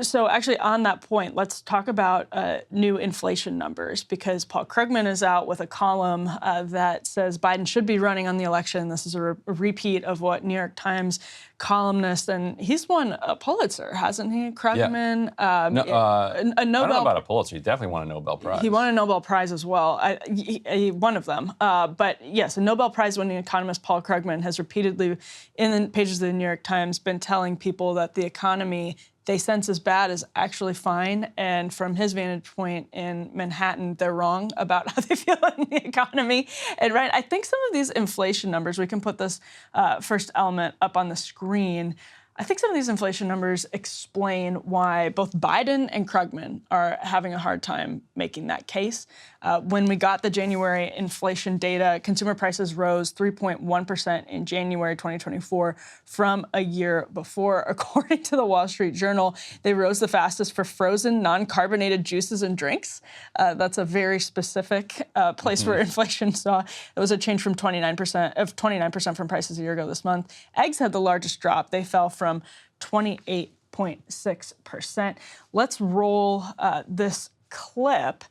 So actually on that point, let's talk about new inflation numbers, because Paul Krugman is out with a column that says Biden should be running on the election. This is a repeat of what New York Times columnist, and he's won a Pulitzer, hasn't he, Krugman? Yeah. A Nobel. I don't know about a Pulitzer. He definitely won a Nobel Prize. He won a Nobel Prize as well, one of them. But yes, a Nobel Prize-winning economist, Paul Krugman, has repeatedly, in the pages of the New York Times, been telling people that the economy they sense as bad is actually fine. And from his vantage point in Manhattan, they're wrong about how they feel in the economy. And right, I think some of these inflation numbers, we can put this first element up on the screen. I think some of these inflation numbers explain why both Biden and Krugman are having a hard time making that case. When we got the January inflation data, consumer prices rose 3.1% in January 2024 from a year before. According to the Wall Street Journal, they rose the fastest for frozen, non-carbonated juices and drinks. That's a very specific place where inflation saw. It was a change from 29% from prices a year ago this month. Eggs had the largest drop. They fell from 28.6%. Let's roll this clip.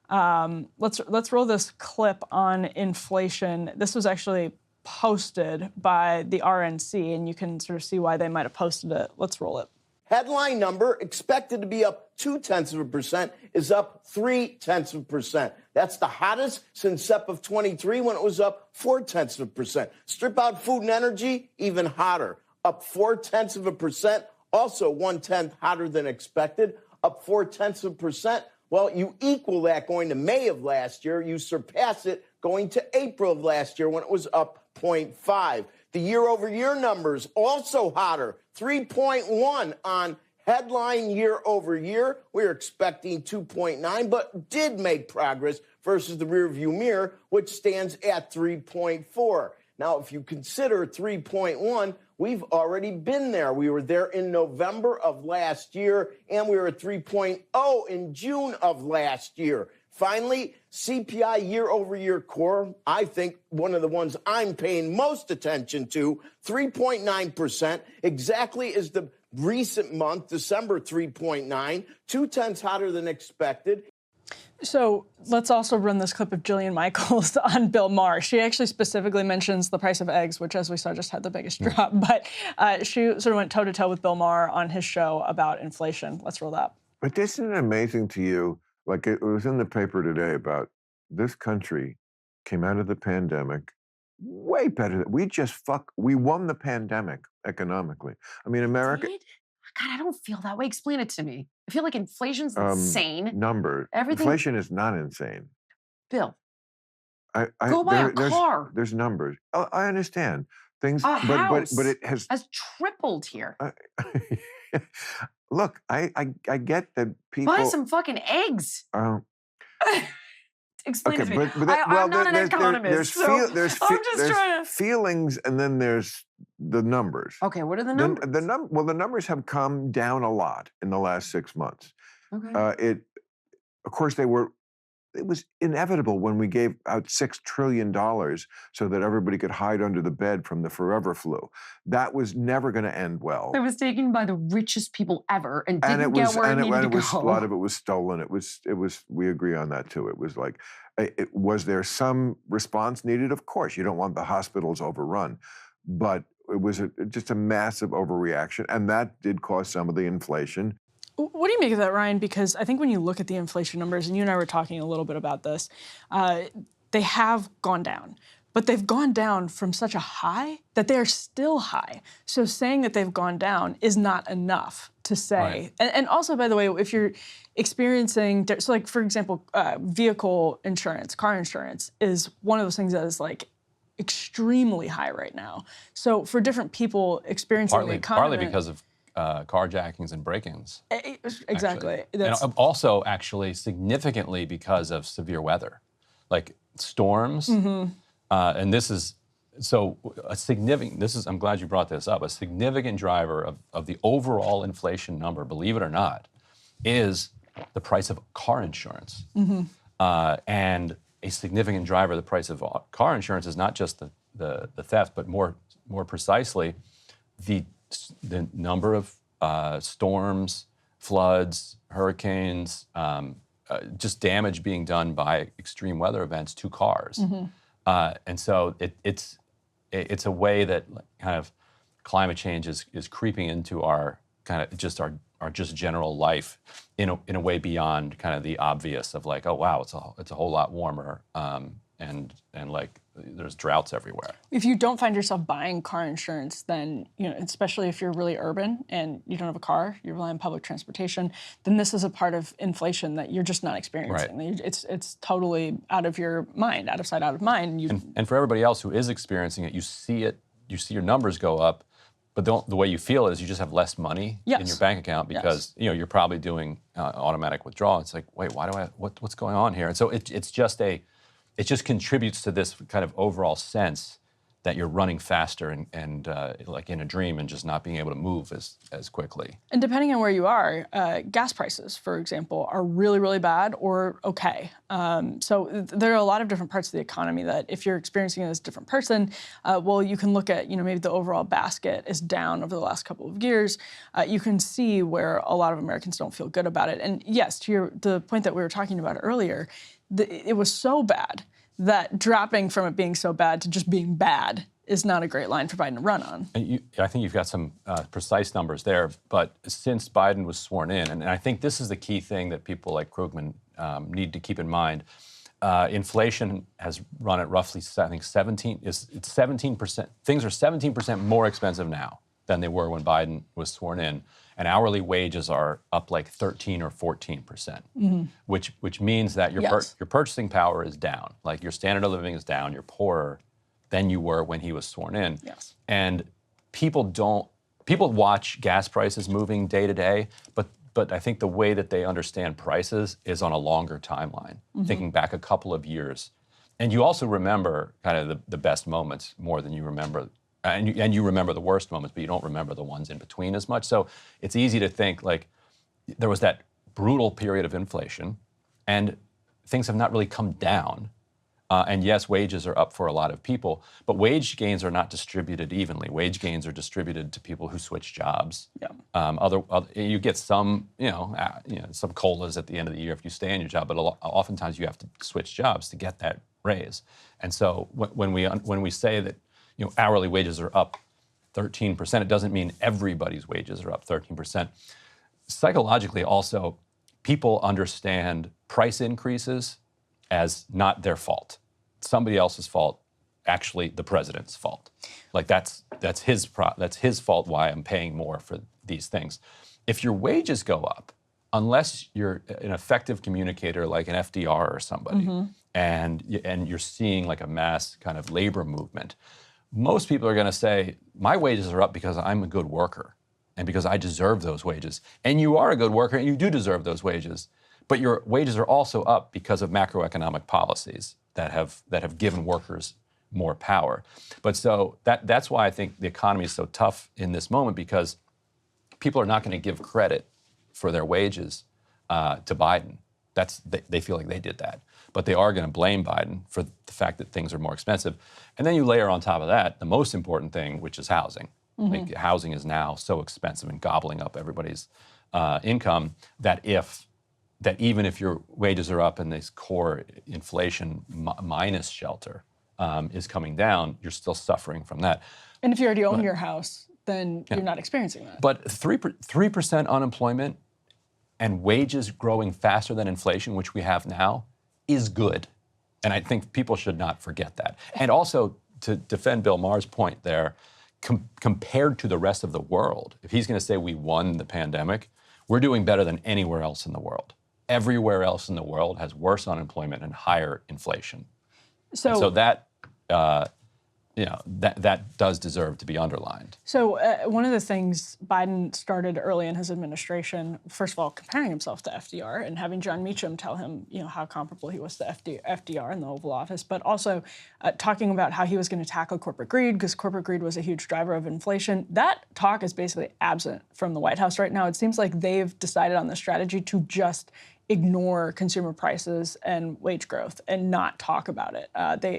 Let's roll this clip on inflation. This was actually posted by the RNC, and you can sort of see why they might have posted it. Let's roll it. Headline number expected to be up 0.2% is up 0.3%. That's the hottest since SEP of 23 when it was up 0.4%. Strip out food and energy, even hotter, up 0.4%. Also 1/10 hotter than expected, up 0.4%. Well, you equal that going to May of last year. You surpass it going to April of last year when it was up 0.5. The year-over-year numbers also hotter, 3.1 on headline year-over-year. We were expecting 2.9, but did make progress versus the rearview mirror, which stands at 3.4. Now, if you consider 3.1, we've already been there. We were there in November of last year, and we were at 3.0 in June of last year. Finally, CPI year-over-year core, I think one of the ones I'm paying most attention to, 3.9%, exactly as the recent month, December 3.9, 0.2 hotter than expected. So let's also run this clip of Jillian Michaels on Bill Maher. She actually specifically mentions the price of eggs, which, as we saw, just had the biggest drop. But she sort of went toe-to-toe with Bill Maher on his show about inflation. Let's roll that. But isn't it amazing to you, like it was in the paper today about this country came out of the pandemic way better. We won the pandemic economically. I mean, America... Did? God, I don't feel that way. Explain it to me. I feel like inflation's insane. Inflation is not insane. Bill, go buy a car. There's numbers. I understand things, a house but it has tripled here. Look, I get that people buy some fucking eggs. Explain it to me. I'm not an economist. There's feelings, and then there's the numbers. Okay, what are the numbers? The numbers have come down a lot in the last 6 months. Okay. Of course, it was inevitable when we gave out $6 trillion so that everybody could hide under the bed from the forever flu. That was never going to end well. It was taken by the richest people ever and didn't get where it needed to go. A lot of it was stolen. It was. We agree on that too. It was like, was there some response needed? Of course, you don't want the hospitals overrun, but it was just a massive overreaction, and that did cause some of the inflation. What do you make of that, Ryan? Because I think when you look at the inflation numbers, and you and I were talking a little bit about this, they have gone down. But they've gone down from such a high that they are still high. So saying that they've gone down is not enough to say. Right. And also, by the way, if you're experiencing, so like, for example, vehicle insurance, car insurance is one of those things that is like extremely high right now. So for different people experiencing the economy. Partly because of carjackings and break-ins. Exactly. And also, actually, significantly because of severe weather, like storms. And this is a significant. I'm glad you brought this up. A significant driver of the overall inflation number, believe it or not, is the price of car insurance. And a significant driver of the price of car insurance is not just the theft, but more precisely the number of storms, floods, hurricanes, just damage being done by extreme weather events to cars. And so it's a way that kind of climate change is creeping into our kind of just our just general life in a way beyond kind of the obvious of like, oh wow, it's a whole lot warmer, and like there's droughts everywhere. If you don't find yourself buying car insurance, then, especially if you're really urban and you don't have a car, you rely on public transportation, then this is a part of inflation that you're just not experiencing. Right. It's totally out of your mind, out of sight, out of mind. And for everybody else who is experiencing it, you see your numbers go up, but the way you feel is you just have less money in your bank account because you're probably doing automatic withdrawal. It's like, wait, what's going on here? And so it just contributes to this kind of overall sense that you're running faster and like in a dream and just not being able to move as quickly. And depending on where you are, gas prices, for example, are really, really bad or okay. So there are a lot of different parts of the economy that if you're experiencing it as a different person, you can look at, maybe the overall basket is down over the last couple of years. You can see where a lot of Americans don't feel good about it. And yes, to the point that we were talking about earlier, it was so bad that dropping from it being so bad to just being bad is not a great line for Biden to run on. And I think you've got some precise numbers there, but since Biden was sworn in, and I think this is the key thing that people like Krugman need to keep in mind, inflation has run at roughly, I think, 17%. Things are 17% more expensive now than they were when Biden was sworn in. And hourly wages are up like 13 or 14%, which means that your purchasing power is down. Like your standard of living is down. You're poorer than you were when he was sworn in. Yes. And people watch gas prices moving day to day, but I think the way that they understand prices is on a longer timeline, thinking back a couple of years. And you also remember kind of the best moments more than you remember. And you remember the worst moments, but you don't remember the ones in between as much. So it's easy to think like there was that brutal period of inflation and things have not really come down. And yes, wages are up for a lot of people, but wage gains are not distributed evenly. Wage gains are distributed to people who switch jobs. Yeah. You get some, some COLAs at the end of the year if you stay in your job, but oftentimes you have to switch jobs to get that raise. And so when we say that hourly wages are up 13%, it doesn't mean everybody's wages are up 13%. Psychologically also, people understand price increases as not their fault. Somebody else's fault, actually the president's fault. Like that's his fault why I'm paying more for these things. If your wages go up, unless you're an effective communicator like an FDR or somebody, and you're seeing like a mass kind of labor movement, most people are going to say, my wages are up because I'm a good worker and because I deserve those wages. And you are a good worker and you do deserve those wages. But your wages are also up because of macroeconomic policies that have given workers more power. But so that's why I think the economy is so tough in this moment, because people are not going to give credit for their wages to Biden. They feel like they did that. But they are going to blame Biden for the fact that things are more expensive. And then you layer on top of that the most important thing, which is housing. Like, housing is now so expensive and gobbling up everybody's income that even if your wages are up and this core inflation minus shelter is coming down, you're still suffering from that. And if you already own your house, then you're not experiencing that. But 3% unemployment and wages growing faster than inflation, which we have now, is good. And I think people should not forget that. And also, to defend Bill Maher's point there, compared to the rest of the world, if he's going to say we won the pandemic, we're doing better than anywhere else in the world. Everywhere else in the world has worse unemployment and higher inflation. So that that does deserve to be underlined. So one of the things Biden started early in his administration, first of all, comparing himself to FDR and having John Meacham tell him, how comparable he was to FDR in the Oval Office, but also talking about how he was going to tackle corporate greed, because corporate greed was a huge driver of inflation. That talk is basically absent from the White House right now. It seems like they've decided on the strategy to just ignore consumer prices and wage growth and not talk about it.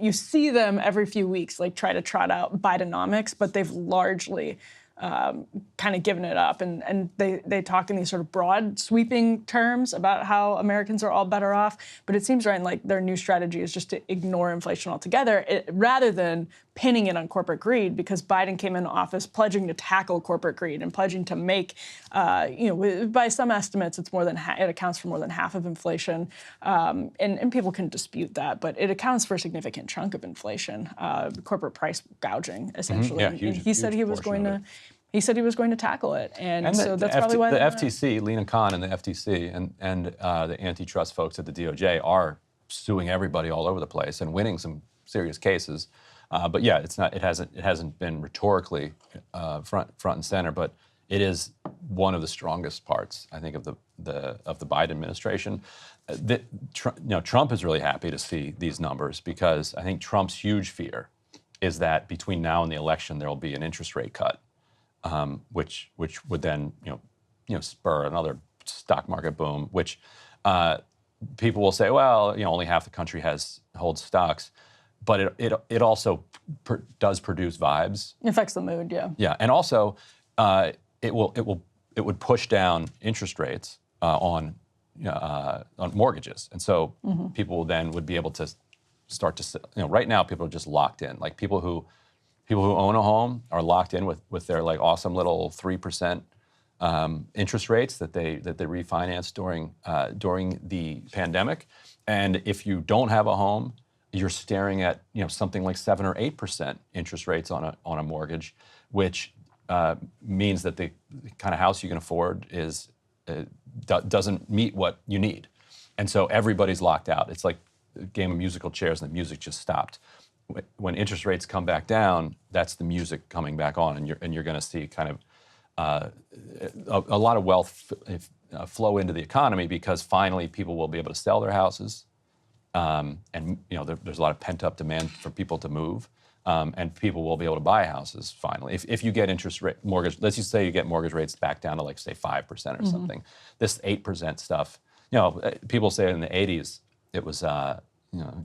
You see them every few weeks, like try to trot out Bidenomics, but they've largely kind of given it up. And they talk in these sort of broad, sweeping terms about how Americans are all better off. But it seems, Ryan, like their new strategy is just to ignore inflation altogether, rather than pinning it on corporate greed, because Biden came into office pledging to tackle corporate greed and pledging to make, by some estimates, it's more than it accounts for more than half of inflation. And people can dispute that, but it accounts for a significant chunk of inflation, corporate price gouging, essentially. Yeah, And huge, he said he was going to. He said he was going to tackle it, and so that's probably why the FTC, Lena Khan and the FTC, and the antitrust folks at the DOJ are suing everybody all over the place and winning some serious cases. But yeah, it's not. It hasn't been rhetorically front and center, but it is one of the strongest parts, I think, of the Biden administration. Trump is really happy to see these numbers, because I think Trump's huge fear is that between now and the election there will be an interest rate cut. Which would then spur another stock market boom. Which people will say, well, only half the country holds stocks, but it also does produce vibes. It affects the mood, yeah. Yeah, and also it would push down interest rates on mortgages, and so people then would be able to start to right now people are just locked in, like people who own a home are locked in with their like awesome little 3% interest rates that they refinanced during the pandemic. And if you don't have a home, you're staring at something like 7 or 8% interest rates on a mortgage, which means that the kind of house you can afford doesn't meet what you need, and so everybody's locked out. It's like a game of musical chairs, and the music just stopped. When interest rates come back down, that's the music coming back on, and you're going to see kind of a lot of wealth flow into the economy, because finally people will be able to sell their houses, and there's a lot of pent up demand for people to move, and people will be able to buy houses finally. If you get mortgage, let's just say you get mortgage rates back down to like say 5% or something. This 8% stuff, people say in the 80s it was.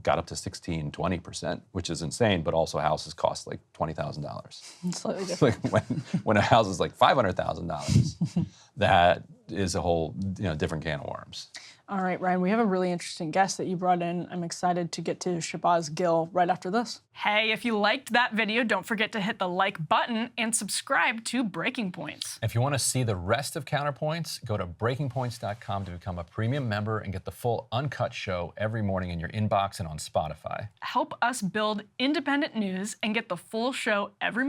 Got up to 16, 20%, which is insane, but also houses cost like $20,000. Slightly different. Like when a house is like $500,000, that is a whole different can of worms. All right, Ryan, we have a really interesting guest that you brought in. I'm excited to get to Shabazz Gill right after this. Hey, if you liked that video, don't forget to hit the like button and subscribe to Breaking Points. If you want to see the rest of Counterpoints, go to breakingpoints.com to become a premium member and get the full uncut show every morning in your inbox and on Spotify. Help us build independent news and get the full show every morning